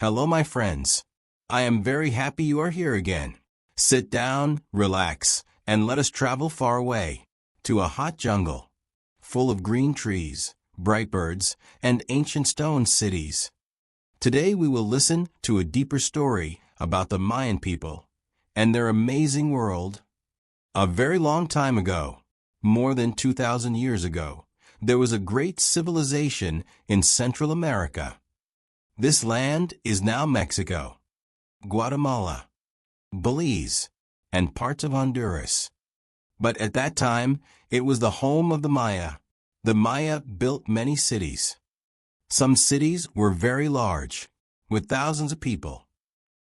Hello, my friends. I am very happy you are here again. Sit down, relax, and let us travel far away to a hot jungle full of green trees, bright birds, and ancient stone cities. Today we will listen to a deeper story about the Mayan people and their amazing world. A very long time ago, more than 2,000 years ago, there was a great civilization in Central America. This land is now Mexico, Guatemala, Belize, and parts of Honduras. But at that time, it was the home of the Maya. The Maya built many cities. Some cities were very large, with thousands of people.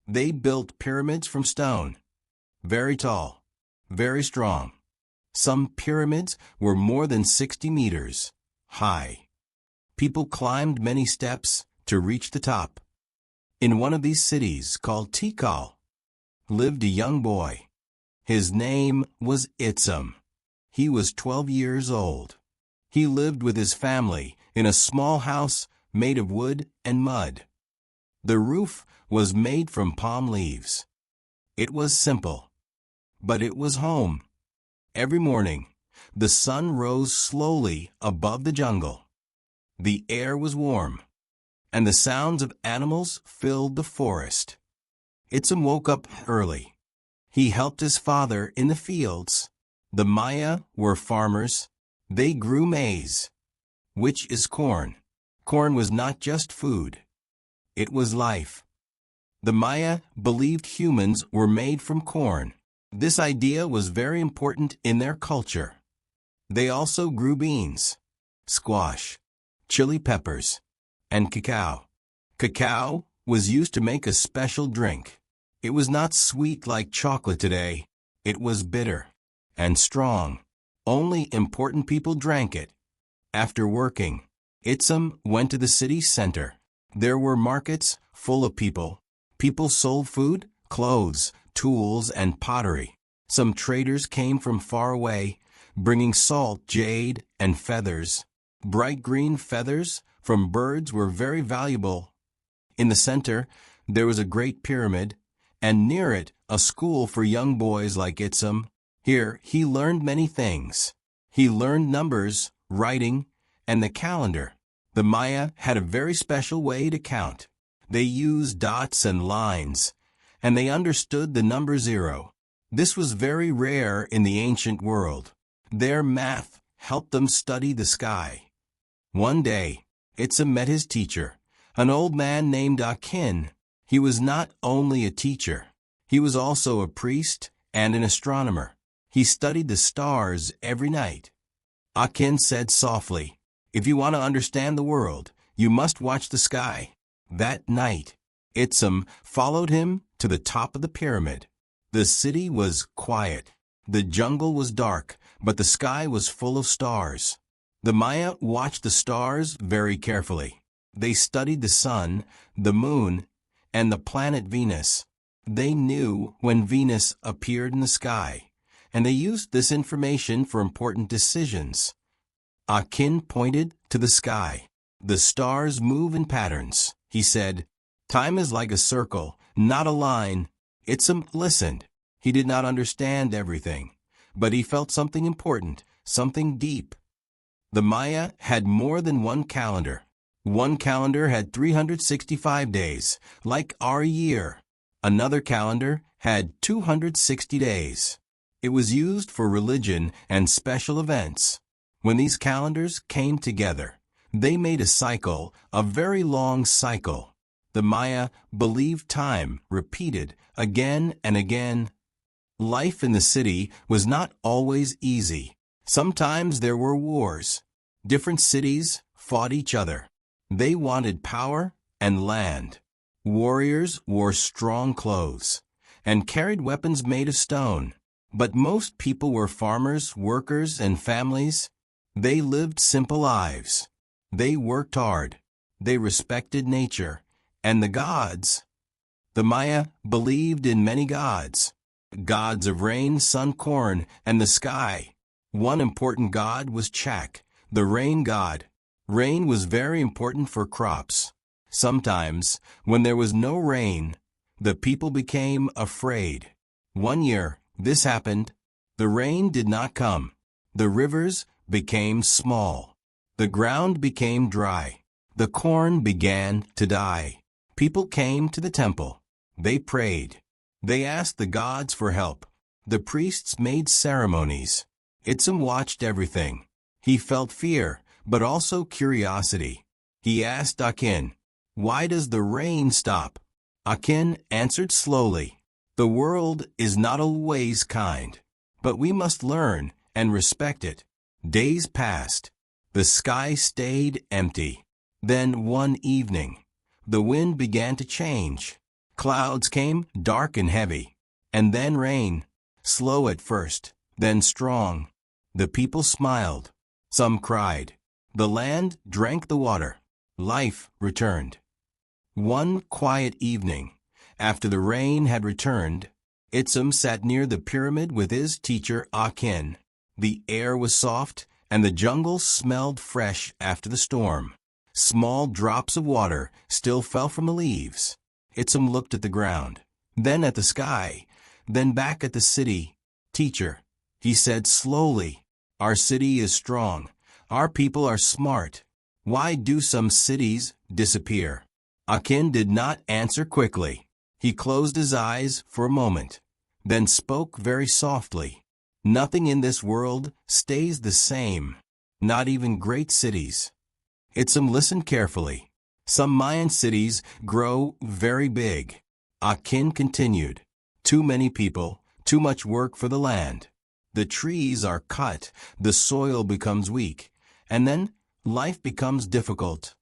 They built pyramids from stone, very tall, very strong. Some pyramids were more than 60 meters high. People climbed many steps to reach the top. In one of these cities, called Tikal, lived a young boy. His name was Itzum. He was 12 years old. He lived with his family in a small house made of wood and mud. The roof was made from palm leaves. It was simple, but it was home. Every morning, the sun rose slowly above the jungle. The air was warm, and the sounds of animals filled the forest. Itzum woke up early. He helped his father in the fields. The Maya were farmers. They grew maize, which is corn. Corn was not just food. It was life. The Maya believed humans were made from corn. This idea was very important in their culture. They also grew beans, squash, chili peppers, and cacao. Cacao was used to make a special drink. It was not sweet like chocolate today. It was bitter and strong. Only important people drank it. After working, Itzum went to the city center. There were markets full of people. People sold food, clothes, tools, and pottery. Some traders came from far away, bringing salt, jade, and feathers. Bright green feathers from birds were very valuable. In the center, there was a great pyramid, and near it, a school for young boys like Itzum. Here, he learned many things. He learned numbers, writing, and the calendar. The Maya had a very special way to count. They used dots and lines, and they understood the number 0. This was very rare in the ancient world. Their math helped them study the sky. One day, Itzum met his teacher, an old man named Akin. He was not only a teacher, he was also a priest and an astronomer. He studied the stars every night. Akin said softly, "If you want to understand the world, you must watch the sky." That night, Itzum followed him to the top of the pyramid. The city was quiet. The jungle was dark, but the sky was full of stars. The Maya watched the stars very carefully. They studied the sun, the moon, and the planet Venus. They knew when Venus appeared in the sky, and they used this information for important decisions. Akin pointed to the sky. "The stars move in patterns," he said. "Time is like a circle, not a line." Itzum listened. He did not understand everything, but he felt something important, something deep. The Maya had more than one calendar. One calendar had 365 days, like our year. Another calendar had 260 days. It was used for religion and special events. When these calendars came together, they made a cycle, a very long cycle. The Maya believed time repeated again and again. Life in the city was not always easy. Sometimes there were wars. Different cities fought each other. They wanted power and land. Warriors wore strong clothes and carried weapons made of stone. But most people were farmers, workers, and families. They lived simple lives. They worked hard. They respected nature and the gods. The Maya believed in many gods. Gods of rain, sun, corn, and the sky. One important god was Chak, the rain god. Rain was very important for crops. Sometimes, when there was no rain, the people became afraid. One year, this happened. The rain did not come. The rivers became small. The ground became dry. The corn began to die. People came to the temple. They prayed. They asked the gods for help. The priests made ceremonies. Itzum watched everything. He felt fear, but also curiosity. He asked Akin, "Why does the rain stop?" Akin answered slowly, "The world is not always kind, but we must learn and respect it." Days passed. The sky stayed empty. Then one evening, the wind began to change. Clouds came, dark and heavy. And then rain, slow at first, then strong. The people smiled. Some cried. The land drank the water. Life returned. One quiet evening, after the rain had returned, Itzum sat near the pyramid with his teacher Akin. The air was soft, and the jungle smelled fresh after the storm. Small drops of water still fell from the leaves. Itzum looked at the ground, then at the sky, then back at the city. "Teacher," he said slowly, "our city is strong. Our people are smart. Why do some cities disappear?" Akin did not answer quickly. He closed his eyes for a moment, then spoke very softly. "Nothing in this world stays the same, not even great cities." Itzum listened carefully. "Some Mayan cities grow very big." Akin continued, "Too many people, too much work for the land. The trees are cut, the soil becomes weak, and then life becomes difficult."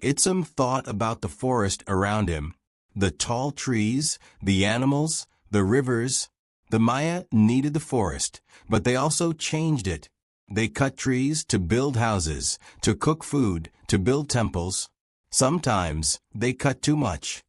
Itzum thought about the forest around him, the tall trees, the animals, the rivers. The Maya needed the forest, but they also changed it. They cut trees to build houses, to cook food, to build temples. Sometimes they cut too much.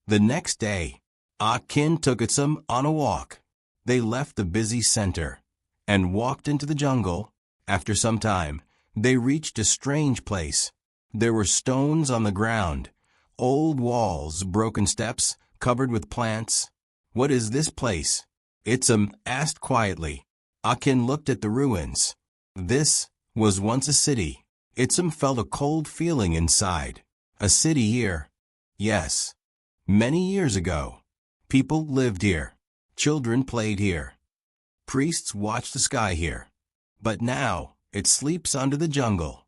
The next day, Akin took Itzum on a walk. They left the busy center and walked into the jungle. After some time, they reached a strange place. There were stones on the ground, old walls, broken steps, covered with plants. "What is this place?" Itzum asked quietly. Akin looked at the ruins. This was once a city. Itzum felt a cold feeling inside. A city here. Yes. Many years ago, people lived here. Children played here. Priests watched the sky here. But now, it sleeps under the jungle.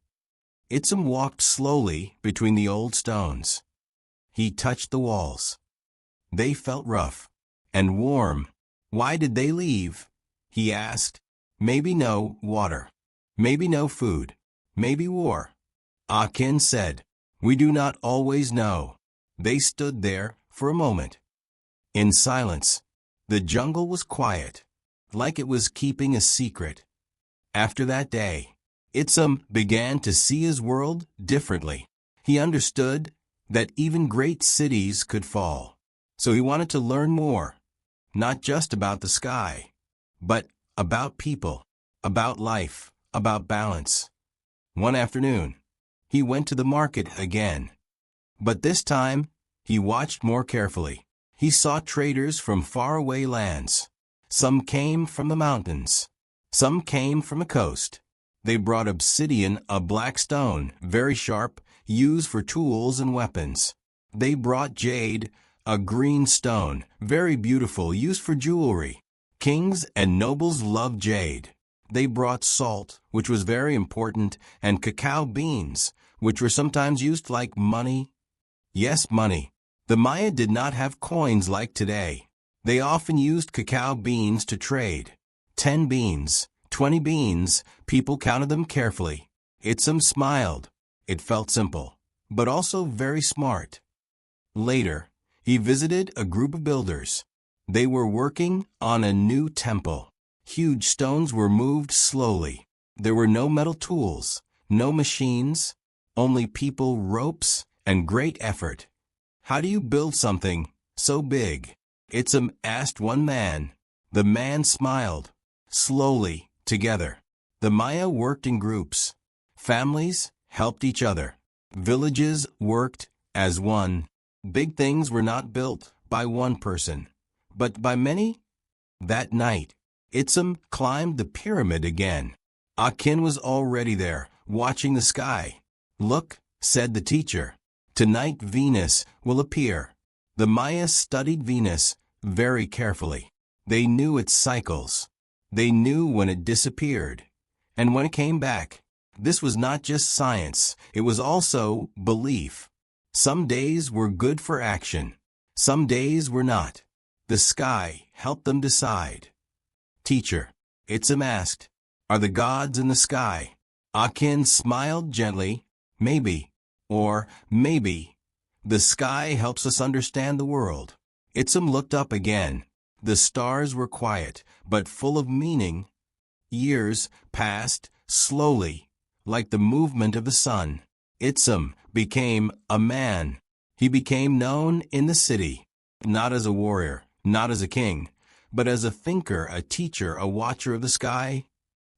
Itzum walked slowly between the old stones. He touched the walls. They felt rough and warm. Why did they leave? He asked. Maybe no water. Maybe no food. Maybe war. Akin said, "We do not always know." They stood there for a moment. In silence, the jungle was quiet, like it was keeping a secret. After that day, Itzum began to see his world differently. He understood that even great cities could fall. So he wanted to learn more, not just about the sky, but about people, about life, about balance. One afternoon, he went to the market again. But this time, he watched more carefully. He saw traders from faraway lands. Some came from the mountains. Some came from the coast. They brought obsidian, a black stone, very sharp, used for tools and weapons. They brought jade, a green stone, very beautiful, used for jewelry. Kings and nobles loved jade. They brought salt, which was very important, and cacao beans, which were sometimes used like money. Yes, money. The Maya did not have coins like today. They often used cacao beans to trade. 10 beans, 20 beans, people counted them carefully. Itzum smiled. It felt simple, but also very smart. Later, he visited a group of builders. They were working on a new temple. Huge stones were moved slowly. There were no metal tools, no machines, only people, ropes, and great effort. "How do you build something so big?" Itzum asked one man. The man smiled. Slowly, together. The Maya worked in groups. Families helped each other. Villages worked as one. Big things were not built by one person, but by many. That night, Itzum climbed the pyramid again. Akin was already there, watching the sky. "Look," said the teacher. "Tonight Venus will appear." The Maya studied Venus very carefully. They knew its cycles. They knew when it disappeared and when it came back. This was not just science, it was also belief. Some days were good for action. Some days were not. The sky helped them decide. "Teacher," Itzum asked, "are the gods in the sky?" Akin smiled gently. "Maybe. Or maybe. The sky helps us understand the world." Itzum looked up again. The stars were quiet, but full of meaning. Years passed slowly, like the movement of the sun. Itzum became a man. He became known in the city, not as a warrior, not as a king, but as a thinker, a teacher, a watcher of the sky.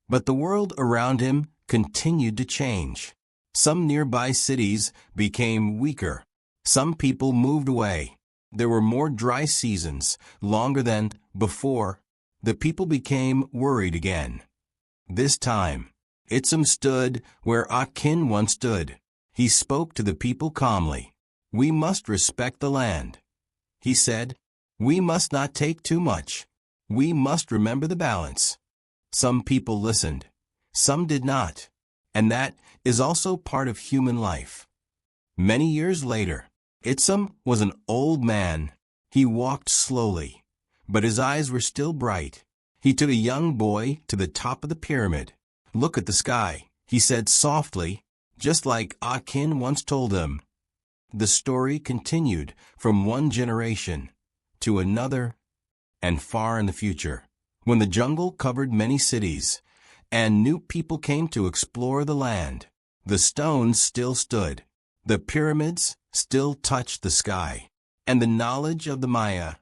But the world around him continued to change. Some nearby cities became weaker. Some people moved away. There were more dry seasons, longer than before. The people became worried again. This time, Itzum stood where Akin once stood. He spoke to the people calmly. "We must respect the land," he said. "We must not take too much. We must remember the balance." Some people listened. Some did not. And that is also part of human life. Many years later, Itzum was an old man. He walked slowly, but his eyes were still bright. He took a young boy to the top of the pyramid. "Look at the sky," he said softly, just like Akin once told him. The story continued from one generation to another and far in the future, when the jungle covered many cities and new people came to explore the land. The stones still stood. The pyramids still touched the sky. And the knowledge of the Maya,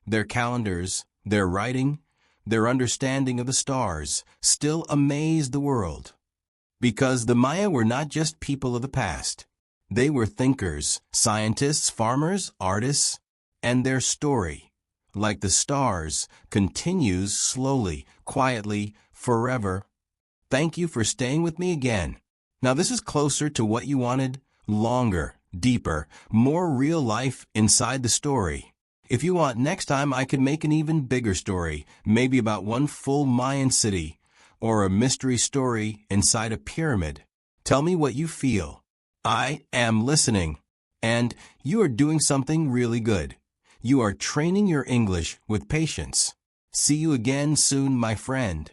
their calendars, their writing, their understanding of the stars, still amazed the world. Because the Maya were not just people of the past. They were thinkers, scientists, farmers, artists, and their story, like the stars, continues slowly, quietly, forever. Thank you for staying with me again. Now this is closer to what you wanted, longer, deeper, more real life inside the story. If you want, next time I could make an even bigger story, maybe about one full Mayan city, or a mystery story inside a pyramid. Tell me what you feel. I am listening. And you are doing something really good. You are training your English with patience. See you again soon, my friend.